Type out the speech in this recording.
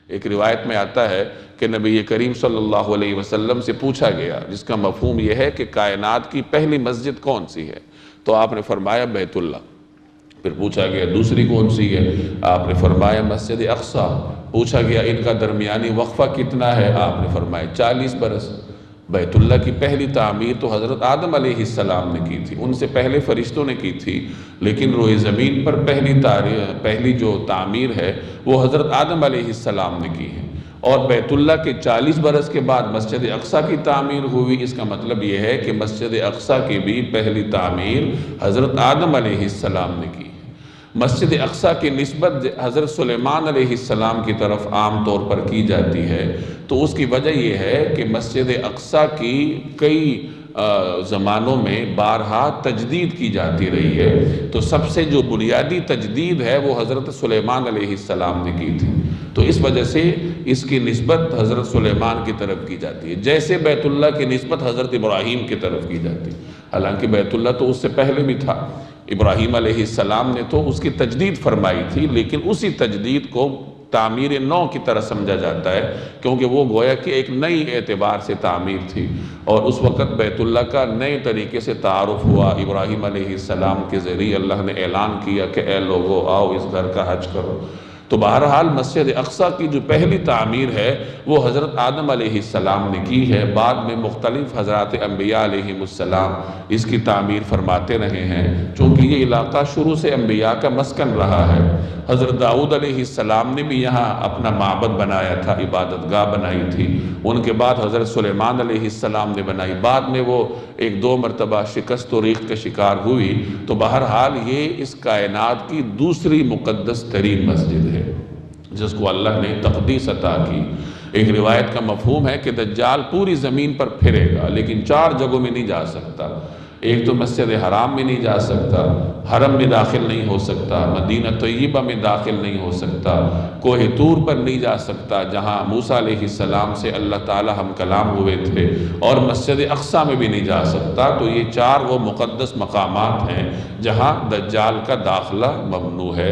ایک روایت میں آتا ہے کہ نبی کریم صلی اللہ علیہ وسلم سے پوچھا گیا، جس کا مفہوم یہ ہے کہ کائنات کی پہلی مسجد کون سی ہے؟ تو آپ نے فرمایا بیت اللہ۔ پھر پوچھا گیا دوسری کون سی ہے؟ آپ نے فرمایا مسجد اقصی۔ پوچھا گیا ان کا درمیانی وقفہ کتنا ہے؟ آپ نے فرمایا 40 برس۔ بیت اللہ کی پہلی تعمیر تو حضرت آدم علیہ السلام نے کی تھی، ان سے پہلے فرشتوں نے کی تھی، لیکن روئے زمین پر پہلی جو تعمیر ہے وہ حضرت آدم علیہ السلام نے کی ہے۔ اور بیت اللہ کے 40 برس کے بعد مسجد اقصی کی تعمیر ہوئی۔ اس کا مطلب یہ ہے کہ مسجد اقصی کی بھی پہلی تعمیر حضرت آدم علیہ السلام نے کی ہے۔ مسجد اقصی کی نسبت حضرت سلیمان علیہ السلام کی طرف عام طور پر کی جاتی ہے، تو اس کی وجہ یہ ہے کہ مسجد اقصی کی کئی زمانوں میں بارہا تجدید کی جاتی رہی ہے، تو سب سے جو بنیادی تجدید ہے وہ حضرت سلیمان علیہ السلام نے کی تھی، تو اس وجہ سے اس کی نسبت حضرت سلیمان کی طرف کی جاتی ہے، جیسے بیت اللہ کی نسبت حضرت ابراہیم کی طرف کی جاتی ہے۔ حالانکہ بیت اللہ تو اس سے پہلے بھی تھا، ابراہیم علیہ السلام نے تو اس کی تجدید فرمائی تھی، لیکن اسی تجدید کو تعمیر نو کی طرح سمجھا جاتا ہے، کیونکہ وہ گویا کہ ایک نئی اعتبار سے تعمیر تھی، اور اس وقت بیت اللہ کا نئے طریقے سے تعارف ہوا۔ ابراہیم علیہ السلام کے ذریعے اللہ نے اعلان کیا کہ اے لوگو آؤ اس گھر کا حج کرو۔ تو بہرحال مسجد اقصی کی جو پہلی تعمیر ہے وہ حضرت آدم علیہ السلام نے کی ہے، بعد میں مختلف حضرات انبیاء علیہ السلام اس کی تعمیر فرماتے رہے ہیں، چونکہ یہ علاقہ شروع سے انبیاء کا مسکن رہا ہے۔ حضرت داؤد علیہ السلام نے بھی یہاں اپنا معبد بنایا تھا، عبادت گاہ بنائی تھی، ان کے بعد حضرت سلیمان علیہ السلام نے بنائی، بعد میں وہ ایک دو مرتبہ شکست و ریخت کا شکار ہوئی۔ تو بہرحال یہ اس کائنات کی دوسری مقدس ترین مسجد ہے جس کو اللہ نے تقدیس عطا کی۔ ایک روایت کا مفہوم ہے کہ دجال پوری زمین پر پھرے گا، لیکن 4 جگہوں میں نہیں جا سکتا۔ ایک تو مسجد حرام میں نہیں جا سکتا، حرم میں داخل نہیں ہو سکتا، مدینہ طیبہ میں داخل نہیں ہو سکتا، کوہ طور پر نہیں جا سکتا جہاں موسیٰ علیہ السلام سے اللہ تعالی ہم کلام ہوئے تھے، اور مسجد اقصی میں بھی نہیں جا سکتا۔ تو یہ 4 وہ مقدس مقامات ہیں جہاں دجال کا داخلہ ممنوع ہے۔